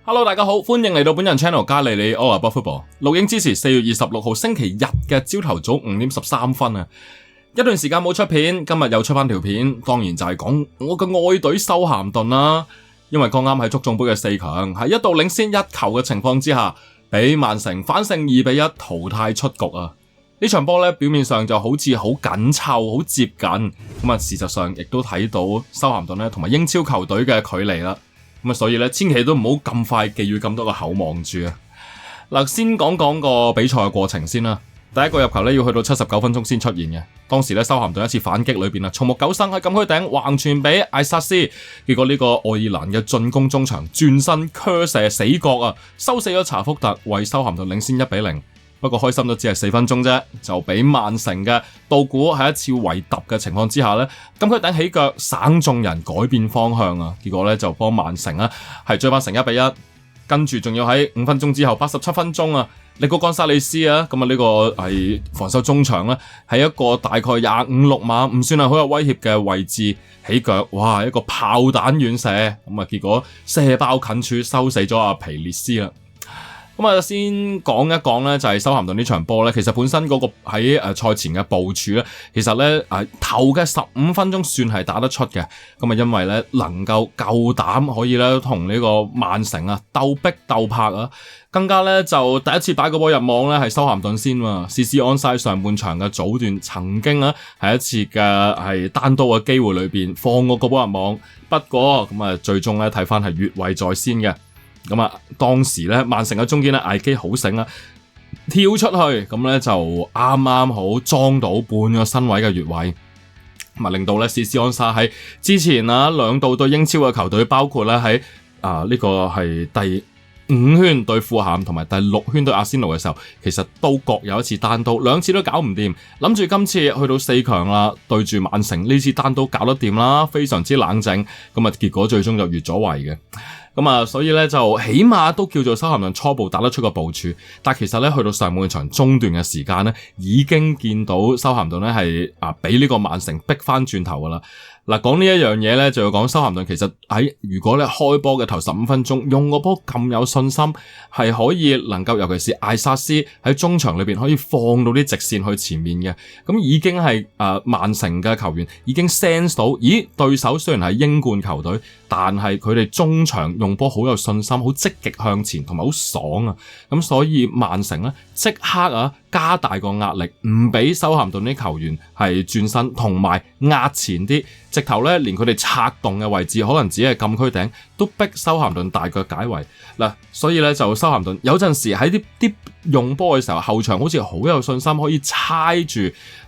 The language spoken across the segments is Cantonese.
Hello， 大家好，歡迎嚟到本人 channel 加利利 All About Football。錄影之時4月26號星期日嘅朝頭早5點13分啊！一段時間冇出片，今日又出翻條片，當然就係講我嘅愛隊修咸頓啦。因為剛啱喺足總杯嘅4強，喺一度領先1球嘅情況之下，俾曼城反勝2-1淘汰出局啊！呢場波咧表面上就好似好緊湊、好接近，咁啊事實上亦都睇到修咸頓咧同埋英超球隊嘅距離啦。咁啊，所以咧，千祈都唔好咁快寄予咁多個厚望住啊！嗱，先講講個比賽嘅過程先啦。第一個入球咧要去到79分鐘先出現嘅。當時咧，修咸頓一次反擊裏邊啊，松木久生喺禁區頂橫傳俾艾薩斯，結果呢個愛爾蘭嘅進攻中場轉身驅射死角啊，收死咗查福特，為修咸頓領先1-0。不過開心都只係4分鐘啫，就俾曼城嘅道古喺一次圍揼嘅情況之下咧，禁區頂起腳省眾人改變方向啊！結果咧就幫曼城啊係追翻成1-1，跟住仲要喺5分鐘之後87分鐘啊，尼高干沙利斯啊，咁啊呢個係防守中場咧，喺一個大概25-6碼唔算係好有威脅嘅位置起腳，哇一個炮彈遠射，咁啊結果射爆近處收死咗阿皮列斯啦。咁啊，先講一講咧，就係修咸頓呢場波咧，其實本身嗰個喺賽前嘅部署咧，其實咧頭嘅15分鐘算係打得出嘅。咁啊，因為咧能夠夠膽可以咧同呢個曼城啊鬥逼鬥拍啊，更加咧就第一次擺個波入網咧係修咸頓先嘛。C C 安塞上半場嘅早段曾經啊喺一次嘅係單刀嘅機會裏邊放過個波入網，不過咁啊最終咧睇翻係越位在先嘅。咁啊，當時咧曼城嘅中堅咧艾基好醒啊，跳出去咁咧就啱啱好裝到半個身位嘅越位，咁啊令到咧史斯安沙喺之前啊兩度對英超嘅球隊，包括咧喺呢個係第5圈對富咸同埋第6圈對阿仙奴嘅時候，其實都各有一次單刀，兩次都搞唔掂，諗住今次去到4強啦，對住曼城呢次單刀搞得掂啦，非常之冷靜，咁啊結果最終就越咗位嘅。咁啊，所以咧就起碼都叫做修咸頓初步打得出個部署，但其實咧去到上半場中段嘅時間咧，已經見到修咸頓咧係俾呢個曼城逼翻轉頭噶啦。嗱，講呢一樣嘢咧，就要講修咸頓其實喺如果咧開波嘅頭15分鐘用個波咁有信心，係可以能夠尤其是艾薩斯喺中場裏邊可以放到啲直線去前面嘅，咁已經係曼城嘅球員已經 sense 到，咦對手雖然係英冠球隊，但係佢哋中場用波好有信心，好積極向前，同埋好爽啊！咁所以曼城咧即刻加大個壓力，唔俾修咸頓啲球員係轉身，同埋壓前啲，直頭咧連佢哋策動嘅位置，可能只係禁區頂，都逼修咸頓大腳解圍嗱。所以咧就修咸頓有陣時喺啲用波嘅時候，後場好似好有信心可以猜住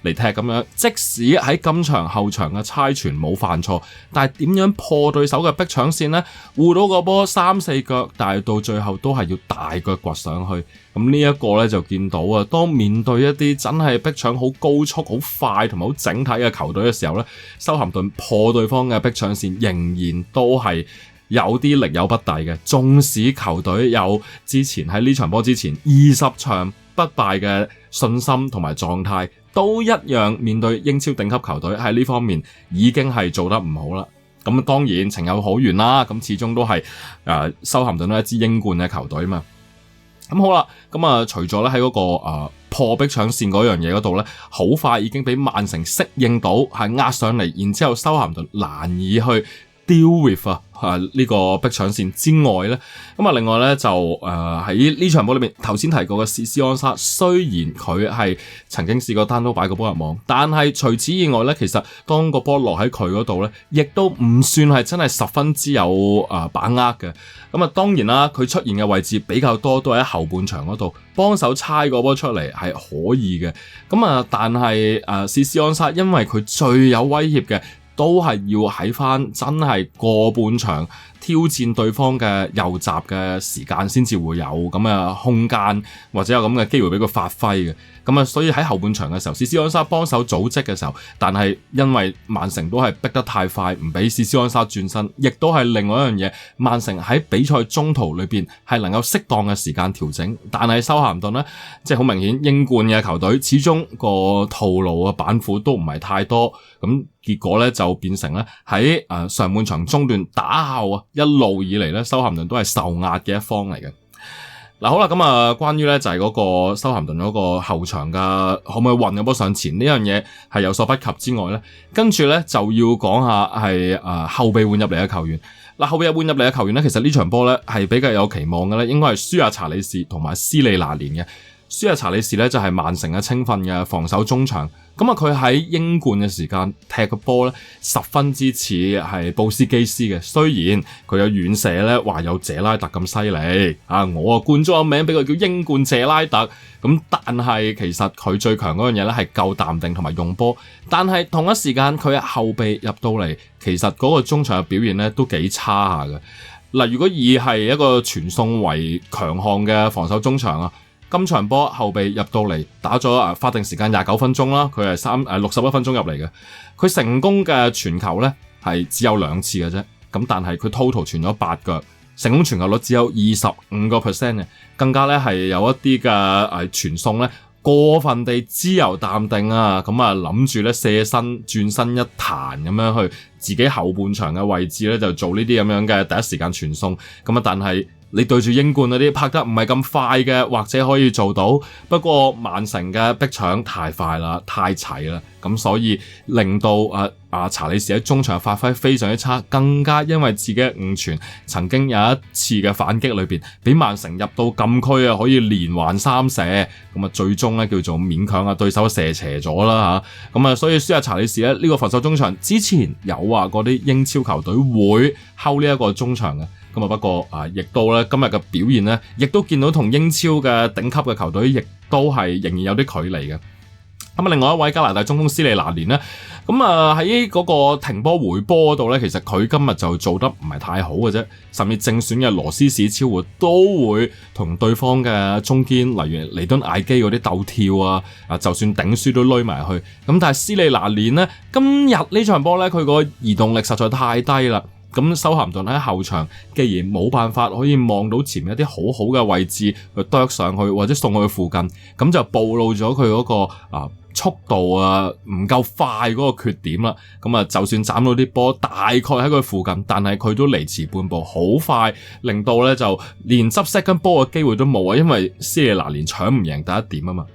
嚟踢咁樣，即使喺今場後場嘅猜傳冇犯錯，但係點樣破對手嘅逼搶線呢？護到個波3-4腳，但係到最後都係要大腳掘上去。咁呢一個咧就見到啊，當面對一啲真係逼搶好高速、好快同埋好整體嘅球隊嘅時候咧，修咸頓破對方嘅逼搶線仍然都係有啲力有不逮嘅。縱使球隊有之前喺呢場波之前20場不敗嘅信心同埋狀態，都一樣面對英超頂級球隊喺呢方面已經係做得唔好啦。咁當然情有可原啦，咁始終都係修咸頓都係一支英冠嘅球隊嘛。咁好啦，咁除咗咧喺嗰個破逼搶線嗰樣嘢嗰度咧，好快已經俾曼城適應到，係壓上嚟，然之後修咸頓難以去 deal with 呢個逼搶線之外咧，另外咧就喺呢場波裏面頭先提過嘅史斯安沙，雖然佢係曾經試過單刀擺個波入網，但係除此以外咧，其實當個波落喺佢嗰度咧，亦都唔算係真係十分之有把握嘅。當然啦，佢出現嘅位置比較多都係喺後半場嗰度幫手猜個波出嚟係可以嘅。但係史斯安沙因為佢最有威脅嘅，都係要喺翻真係過半場挑戰對方嘅右閘嘅時間先至會有咁嘅空間或者有咁嘅機會俾佢發揮嘅。所以喺後半場嘅時候，史斯安沙幫手組織嘅時候，但係因為曼城都係逼得太快，唔俾史斯安沙轉身，亦都係另外一樣嘢。曼城喺比賽中途裏邊係能夠適當嘅時間調整，但係修咸頓呢，即係好明顯英冠嘅球隊，始終個套路嘅板斧都唔係太多，咁結果咧就變成咧喺上半場中段打後一路以嚟咧，修咸頓都係受壓嘅一方嚟嘅。嗱，好啦，咁啊，關於咧就係嗰個修咸頓嗰個後場嘅可唔可以運個波上前呢樣嘢係有所不及之外咧，跟住咧就要講下係後備換入嚟嘅球員。嗱，後備換入嚟嘅球員咧，其實呢場波咧係比較有期望嘅咧，應該係舒亞查理士同埋斯利拿連嘅。舒亞查理士咧就係曼城嘅青訓嘅防守中場，咁啊佢喺英冠嘅時間踢個波咧十分之似係布斯基斯嘅，雖然佢有遠射咧話有謝拉特咁犀利啊，我啊冠咗個名俾佢叫英冠謝拉特，咁但係其實佢最強嗰樣嘢咧係夠淡定同埋用波，但係同一時間佢後備入到嚟，其實嗰個中場嘅表現咧都幾差下嘅。嗱，如果以係一個傳送為強項嘅防守中場啊，今場波後備入到嚟打咗法定時間29分鐘啦，佢係61分鐘入嚟嘅，佢成功嘅傳球咧係只有2次嘅啫，咁但係佢 total 傳咗8腳，成功傳球率只有25%嘅，更加咧係有一啲嘅傳送咧過分地自由淡定啊，咁啊諗住咧射身轉身一彈咁樣去自己後半場嘅位置咧就做呢啲咁樣嘅第一時間傳送，咁啊但係你對住英冠嗰啲拍得唔係咁快嘅，或者可以做到，不過曼城嘅逼搶太快啦，太齊啦，咁所以令到查理士喺中場發揮非常之差，更加因為自己嘅誤傳，曾經有一次嘅反擊裏邊，俾曼城入到禁區啊，可以連環3射，咁啊最終咧叫做勉強對手射斜咗啦嚇，咁啊所以舒亞查理士咧呢個防守中場之前有話嗰啲英超球隊會睺呢一個中場嘅。咁啊，不過亦都咧今日嘅表現咧，亦都見到同英超嘅頂級嘅球隊，亦都係仍然有啲距離嘅。咁啊，另外一位加拿大中鋒斯利拿連咧，咁啊喺嗰個停波回波嗰度咧，其實佢今日就做得唔係太好嘅啫，甚至正選嘅羅斯史超活都會同對方嘅中堅，例如尼敦艾基嗰啲鬥跳啊，就算頂輸都攏埋去。咁但係斯利拿連咧，今日呢場波咧，佢個移動力實在太低啦。咁修咸頓喺後場，既然冇辦法可以望到前面一啲好好嘅位置去啄上去，或者送去附近，咁就暴露咗佢嗰個速度唔夠快嗰個缺點啦。咁啊，就算斬到啲波，大概喺佢附近，但係佢都離遲半步，好快令到咧就連執 second 波嘅機會都冇啊，因為斯利拿連搶唔贏第一點啊嘛。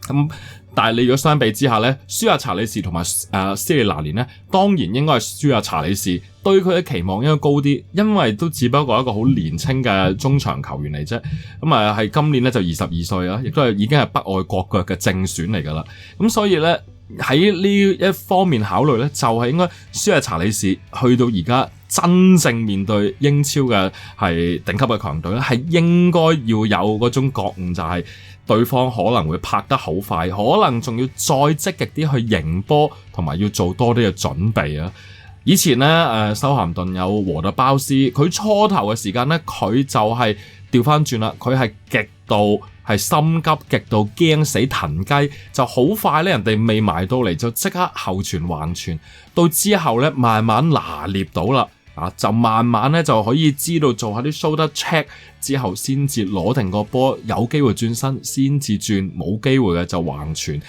咁但係你如果相比之下咧，舒亞查理士同埋斯利拿連咧，當然應該係舒亞查理士對佢嘅期望應該高啲，因為都只不過一個好年輕嘅中場球員嚟啫。咁啊係今年咧就22歲啊，亦都係已經係北愛國腳嘅正選嚟噶啦。咁所以咧喺呢一方面考慮咧，就係應該舒亞查理士去到而家真正面對英超嘅係頂級嘅強隊咧，係應該要有嗰種覺悟，就係對方可能會拍得好快，可能仲要再積極啲去迎波，同埋要做多啲嘅準備啊！以前咧，修咸頓有禾特包斯，佢初頭嘅時間咧，佢就係調翻轉啦，佢係極度係心急，極度驚死騰雞，就好快咧，人哋未埋到嚟就即刻後傳橫傳，到之後咧慢慢拿捏到啦。就慢慢咧就可以知道做下啲 shoulder check 之後，先至攞定個波，有機會轉身先至轉，冇機會嘅就橫傳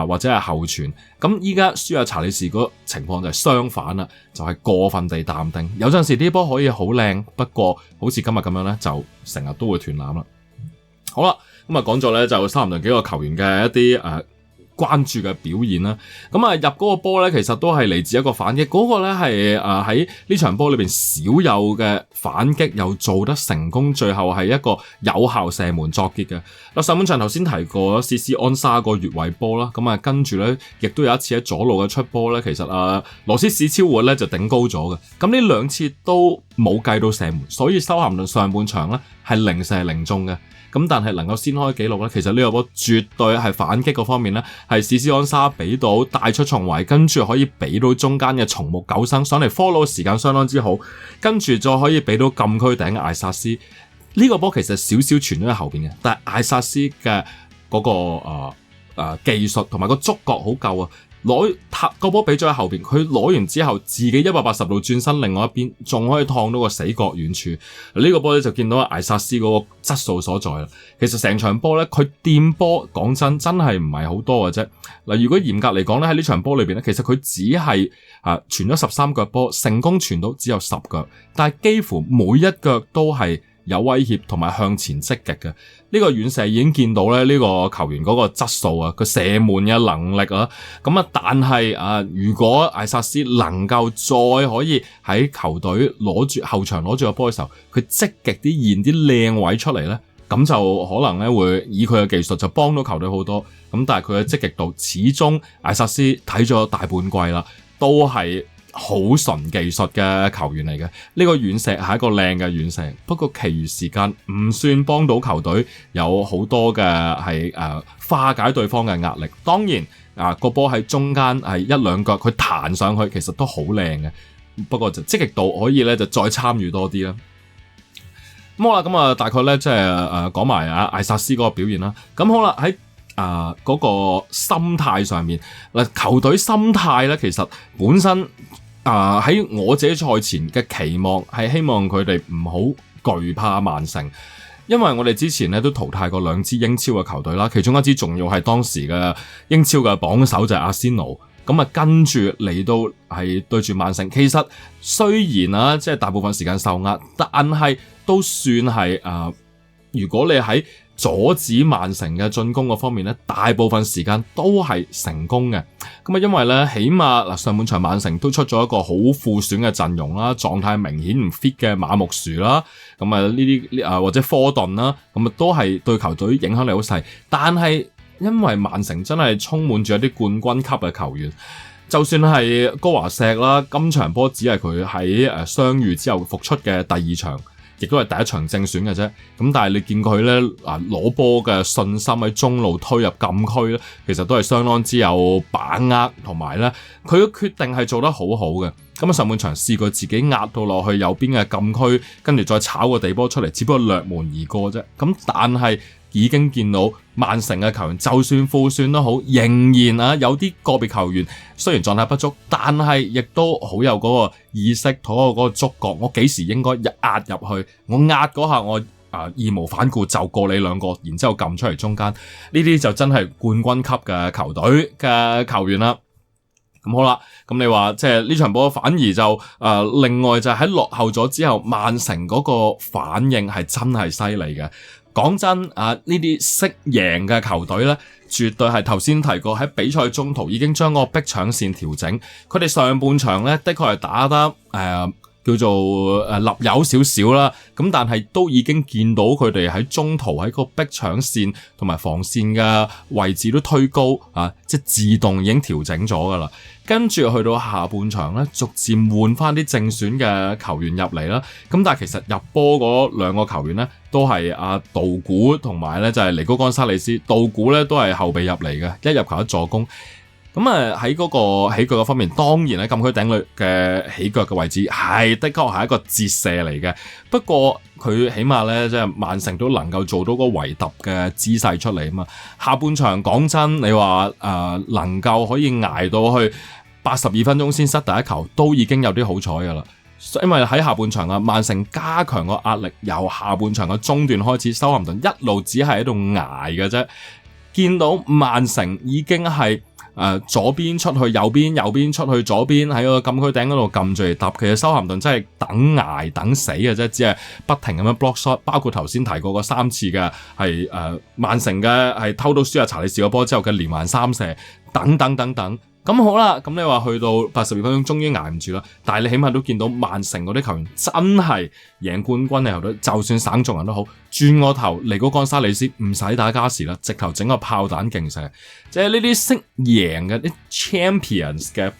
或者係後傳。咁依家舒亞查理士嗰情況就係相反啦，就係過分地淡定。有陣時啲波可以好靚，不過好似今日咁樣咧，就成日都會斷纜啦。好啦，咁啊講咗咧就修咸頓幾個球員嘅一啲關注嘅表現啦，咁入嗰個波咧，其實都係嚟自一個反擊，嗰個咧係喺呢場波裏邊少有嘅反擊，又做得成功，最後係一個有效射門作結嘅。嗱，上半場頭先提過史斯安沙個越位波啦，咁跟住咧亦都有一次喺左路嘅出波咧，其實羅斯史超活咧就頂高咗嘅，咁呢兩次都冇計到射門，所以修咸頓上半場咧係零射零中嘅。咁但係能夠先開紀錄咧，其實呢個波絕對係反擊嗰方面咧，係史斯安沙俾到帶出重圍，跟住可以俾到中間嘅松木久生上嚟 follow 時間相當之好，跟住再可以俾到禁區頂嘅艾薩斯。呢個波其實少少傳咗喺後邊嘅，但係艾薩斯嘅嗰個技術同埋個觸覺好夠啊，攞個波俾咗喺後邊，佢攞完之後自己180度轉身另外一邊，仲可以燙到個死角遠處。呢個波咧就見到艾薩斯嗰個質素所在啦。其實成場波咧，佢掂波講真係唔係好多嘅啫。嗱，如果嚴格嚟講咧，喺呢場波裏邊咧，其實佢只係傳咗13腳波，成功傳到只有10腳，但係幾乎每一腳都係有威脅同埋向前積極嘅。呢個遠射已經見到咧，呢個球員嗰個質素啊，個射門嘅能力啊，咁啊，但係如果艾薩斯能夠再可以喺球隊攞住後場攞住個波嘅時候，佢積極啲現啲靚位出嚟咧，咁就可能咧會以佢嘅技術就幫到球隊好多。咁但係佢嘅積極度始終艾薩斯睇咗大半季啦，都係好純技術嘅球員嚟嘅。呢個遠射係一個靚嘅遠射，不過其餘時間唔算幫到球隊有好多嘅係化解對方嘅壓力。當然個波喺中間係一兩腳佢彈上去，其實都好靚嘅。不過就積極度可以咧就再參與多啲啦。咁好啦，咁大概咧即係講埋艾薩斯嗰個表現啦。咁好啦，喺嗰個心態上面，球隊心態咧其實本身喺我自己賽前嘅期望係希望佢哋唔好懼怕曼城，因為我哋之前咧都淘汰過2支英超嘅球隊啦，其中一支仲要係當時嘅英超嘅榜首就係阿仙奴，咁跟住嚟到係對住曼城。其實雖然即係大部分時間受壓，但係都算係如果你喺阻止曼城嘅進攻嗰方面咧，大部分時間都係成功嘅。咁因為咧，起碼上半場曼城都出咗一個好副選嘅陣容啦，狀態明顯唔 fit 嘅馬木殊啦，咁呢啲或者科頓啦，咁都係對球隊影響力好細。但係因為曼城真係充滿住一啲冠軍級嘅球員，就算係高華錫啦，今場波只係佢喺傷愈之後復出嘅第2場。亦都係第一場正選嘅啫，咁但係你見佢咧攞波嘅信心喺中路推入禁區咧，其實都係相當之有把握，同埋咧佢嘅決定係做得好好嘅。咁上半場試過自己壓到落去右邊嘅禁區，跟住再炒個地波出嚟，只不過掠門而過啫。咁但係已經見到曼城嘅球員，就算副選都好，仍然有啲個別球員雖然狀態不足，但係亦都好有嗰個意識同嗰個觸覺，我幾時應該壓入去，我壓嗰下我義無反顧就過你兩個，然之後撳出嚟中間，呢啲就真係冠軍級嘅球隊嘅球員啦。咁好啦，咁你話即係呢場波反而就另外就係喺落後咗之後，曼城嗰個反應係真係犀利嘅。講真呢啲識贏嘅球隊咧，絕對係頭先提過喺比賽中途已經將嗰個逼搶線調整。佢哋上半場咧的確係打得叫做立有少少啦，咁但係都已經見到佢哋喺中途喺個逼搶線同埋防線嘅位置都推高即係自動已經調整咗噶啦。跟住去到下半場咧，逐漸換翻啲正選嘅球員入嚟啦。咁但係其實入波嗰2個球員咧，都係道古同埋咧就係尼高干沙利斯。道古咧都係後備入嚟嘅，一入球一助攻。咁喺嗰個起腳嘅方面，當然喺禁區頂裏嘅起腳嘅位置係的確係一個折射嚟嘅。不過佢起碼咧即係曼城都能夠做到個圍突嘅姿勢出嚟啊嘛。下半場講真，你話能夠可以捱到去82分鐘先失第一球，都已經有啲好彩噶啦。因為喺下半場曼城加強個壓力，由下半場嘅中段開始，修咸頓一路只係喺度捱嘅啫。見到曼城已經係左邊出去右邊，右邊出去左邊，喺個禁區頂嗰度撳住嚟揼。其實修咸頓真係等捱等死嘅啫，只係不停咁樣 block shot， 包括頭先提過個3次嘅係曼城嘅係偷到舒亞查理士個波之後嘅連環3射等等等等。咁好啦，咁你話去到82分鐘終於捱唔住啦，但係你起碼都見到曼城嗰啲球員真係贏冠軍嘅球隊，就算省眾人都好，轉個頭尼高干沙利斯唔使打加時啦，直頭整個炮彈勁射，即係呢啲識贏嘅啲 champions 嘅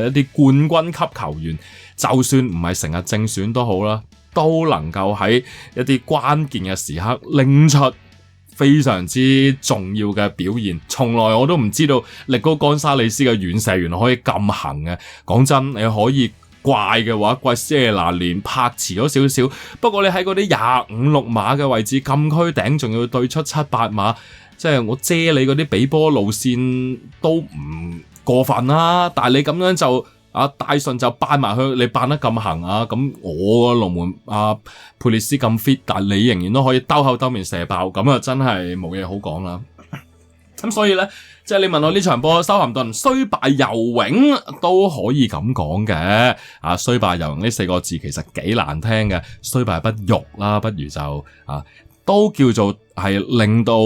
一啲冠軍級球員，就算唔係成日正選都好啦，都能夠喺一啲關鍵嘅時刻拎出非常之重要嘅表現。從來我都唔知道力高干沙利斯嘅遠射原來可以咁行嘅。講真，你可以怪嘅話，怪謝拿連拍遲咗少少，不過你喺嗰啲25-6碼嘅位置，禁區頂仲要對出7-8碼，即係我遮你嗰啲比波路線都唔過分啦。但係你咁樣就戴順就扮埋去，你扮得咁行啊，咁我個龍門佩列斯咁 fit， 但係你仍然都可以兜口兜面射爆，咁啊真係冇嘢好講啦。咁所以咧，即係你問我呢場波修咸頓雖敗猶榮都可以咁講嘅。雖敗猶榮呢4個字其實幾難聽嘅，雖敗不辱啦，不如就都叫做係令到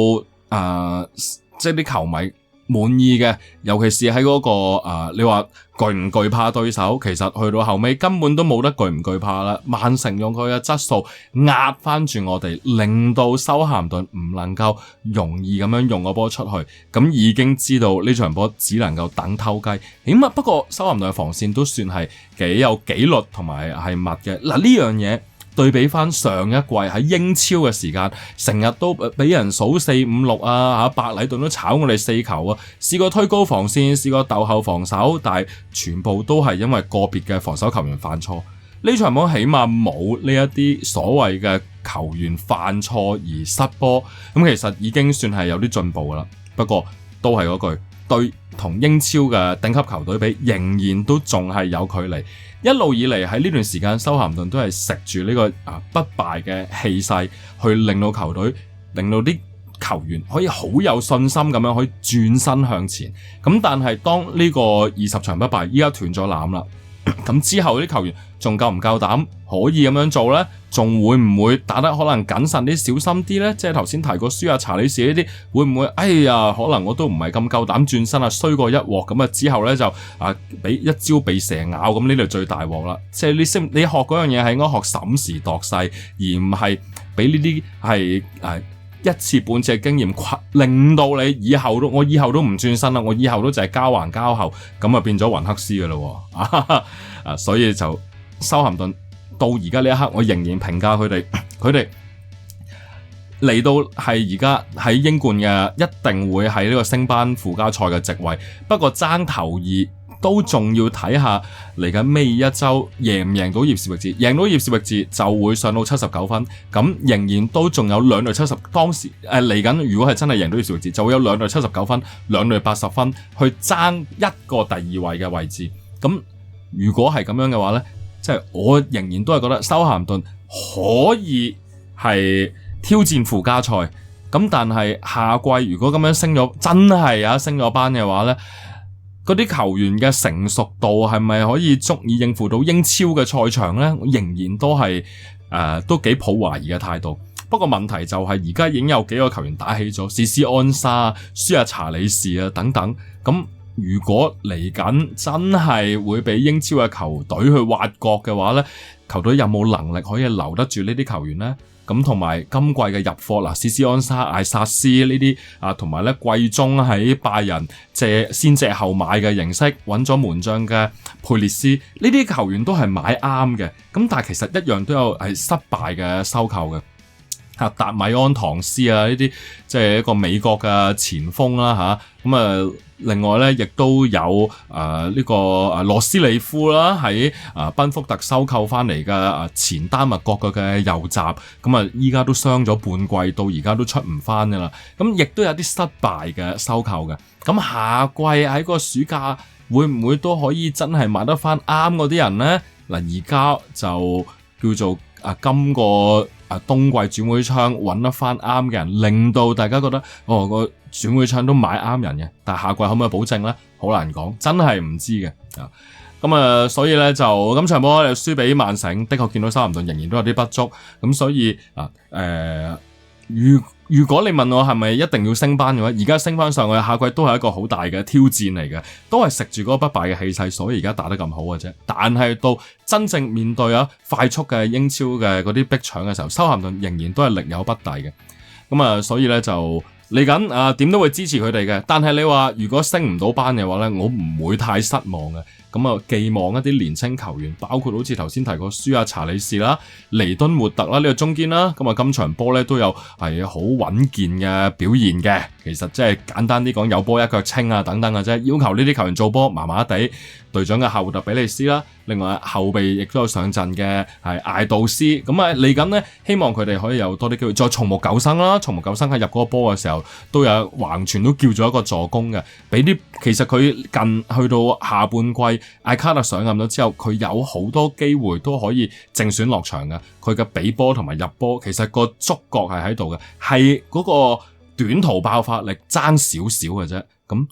即係啲球迷滿意嘅，尤其是喺嗰個你話懼唔懼怕對手，其實去到後尾根本都冇得懼唔懼怕啦。曼城用佢嘅質素壓翻住我哋，令到修咸頓唔能夠容易咁樣用個波出去，咁已經知道呢場波只能夠等偷雞。起碼不過修咸頓嘅防線都算係幾有紀律同埋係密嘅。嗱，呢樣嘢對比翻上一季喺英超嘅時間，成日都俾人數4、5、6白禮頓都炒我哋4球啊！試過推高防線，試過鬥後防守，但係全部都係因為個別嘅防守球員犯錯。呢場波起碼冇呢一啲所謂嘅球員犯錯而失波，咁其實已經算係有啲進步噶啦。不過都係嗰句，對同英超嘅頂級球隊比，仍然都仲係有距離。一路以嚟喺呢段時間，修咸頓都係食住呢個不敗嘅氣勢，去令到球隊，令到啲球員可以好有信心咁樣可以轉身向前。咁但係當呢個20場不敗依家斷咗纜啦，咁之後啲球員仲夠唔夠膽可以咁樣做呢？仲會唔會打得可能謹慎啲、小心啲呢？即係頭先提過舒亞查理士呢啲，會唔會可能我都唔係咁夠膽轉身衰過一鑊咁之後呢，就俾一朝被蛇咬，咁呢度最大鑊啦。即係你學嗰樣嘢係應該學審時度勢，而唔係俾呢啲係一次半次嘅經驗令到你以後都唔轉身啦，我以後都就係交還交後，咁變咗雲克斯噶啦。所以就修咸頓到而家呢一刻，我仍然評價佢哋嚟到係而家喺英冠嘅，一定會喺呢個升班附加賽嘅席位。不過爭頭2都仲要睇下嚟緊尾一周贏唔贏到葉士域治，贏到葉士域治就會上到79分，咁仍然都仲有2隊70，當時嚟緊如果係真係贏到葉士域治，就會有2隊79分，2隊80分去爭一個第2位嘅位置。咁如果係咁樣嘅話呢，即係我仍然都係覺得修咸頓可以係挑戰附加賽。咁但係下季如果咁樣真係升咗班嘅話呢，嗰啲球員嘅成熟度係咪可以足以應付到英超嘅賽場呢？我仍然都係都幾抱懷疑嘅態度。不過問題就係而家已經有幾個球員打起咗，史斯安沙、舒亞查理士等等。咁如果嚟緊真係會俾英超嘅球隊去挖角嘅話呢，球隊有冇能力可以留得住呢啲球員呢？咁同埋今季嘅入貨史斯安沙、艾薩斯呢啲同埋咧季中喺拜仁先借後買嘅形式揾咗門將嘅佩列斯，呢啲球員都係買啱嘅。咁但係其實一樣都有係失敗嘅收購嘅。達米安唐斯呢啲即係一個美國嘅前鋒啦咁另外咧亦都有呢個羅斯里夫啦，喺賓福特收購翻嚟嘅前丹麥國腳嘅右閘，咁依家都傷咗半季，到而家都出唔翻噶啦。咁亦都有啲失敗嘅收購嘅。咁下季喺個暑假會唔會都可以真係買得翻啱嗰啲人呢？嗱，而家就叫做今個冬季轉會窗揾得翻啱嘅人，令到大家覺得個轉會窗都買啱人嘅，但係下季可唔可以保證呢？好難講，真係唔知嘅。咁所以呢，就今場波輸俾曼城，的確見到修咸頓仍然都有啲不足。咁所以如果你問我係咪一定要升班嘅話，而家升翻上去，下季都係一個好大嘅挑戰嚟嘅，都係食住嗰個不敗嘅氣勢，所以而家打得咁好嘅啫。但係到真正面對快速嘅英超嘅嗰啲逼搶嘅時候，修咸頓仍然都係力有不逮嘅。咁所以呢，就嚟緊點都會支持佢哋嘅。但係你話如果升唔到班嘅話呢，我唔會太失望嘅。咁啊寄望一啲年青球員，包括好似頭先提過舒亞查理士啦、尼敦活特啦呢個中堅啦，咁啊今場波咧都有係好穩健嘅表現嘅。其實即係簡單啲講，有波一腳清啊等等嘅啫。要求呢啲球員做波麻麻地。隊長嘅夏活特比利斯啦，另外後備亦都有上陣嘅係艾杜斯。咁啊嚟緊呢，希望佢哋可以有多啲機會。再松木久生啦，松木久生喺入嗰個波嘅時候都有橫傳都叫咗一個助攻嘅，俾啲其實佢近去到下半季艾卡特上任咗之後，佢有好多機會都可以正選落場嘅。佢嘅比波同埋入波其實個觸覺係喺度嘅，係嗰個短途爆發力爭少少嘅啫。咁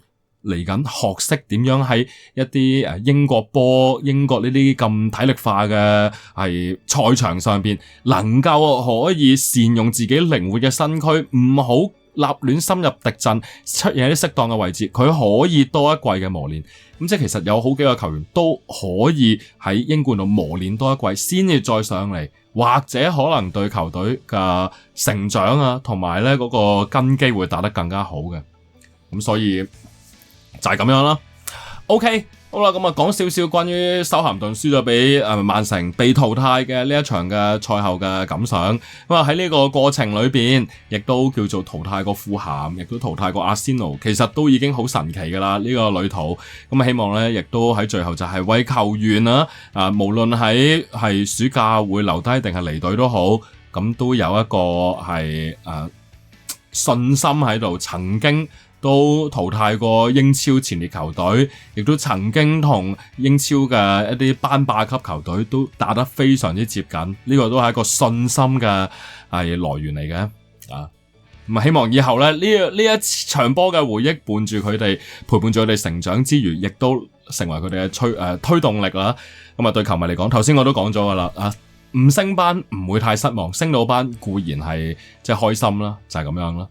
嚟緊學識點樣喺一啲英國呢啲咁體力化嘅係賽場上邊，能夠可以善用自己靈活嘅身軀，唔好立亂深入敵陣，出現喺啲適當嘅位置，佢可以多一季嘅磨練。咁即係其實有好幾個球員都可以喺英冠度磨練多一季，先至再上嚟，或者可能對球隊嘅成長啊，同埋咧嗰個根基會打得更加好嘅。咁所以就係咁樣啦。OK， 好啦，咁啊講少少關於修咸頓輸咗俾曼城被淘汰嘅呢一場嘅賽後嘅感想。咁啊喺呢個過程裏邊，亦都叫做淘汰過富咸，亦都淘汰過阿仙奴，其實都已經好神奇噶啦呢個旅途。咁啊希望咧，亦都喺最後就係為球員啊無論喺係暑假會留低定係離隊都好，咁都有一個係信心喺度，曾經都淘汰過英超前列球隊，亦都曾經同英超嘅一啲班霸級球隊都打得非常之接近，呢個都係一個信心嘅來源嚟嘅啊！咁希望以後咧呢一場波嘅回憶伴住佢哋，陪伴住佢哋成長之餘，亦都成為佢哋嘅推動力啦。咁啊對球迷嚟講，頭先我都講咗噶啦啊，唔升班唔會太失望，升到班固然係即係開心啦，就係咁樣啦。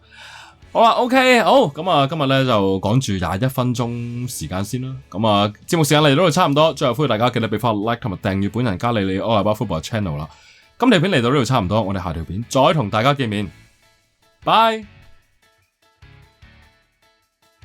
好啦 ，OK， 好，咁啊，今日咧就講住21分鐘時間先啦。咁啊，節目時間嚟到呢度差唔多，最後呼籲大家記得俾翻 like 同埋訂閱本人加里奧拿巴 Football Channel 啦。今條片嚟到呢度差唔多，我哋下條片再同大家見面，拜。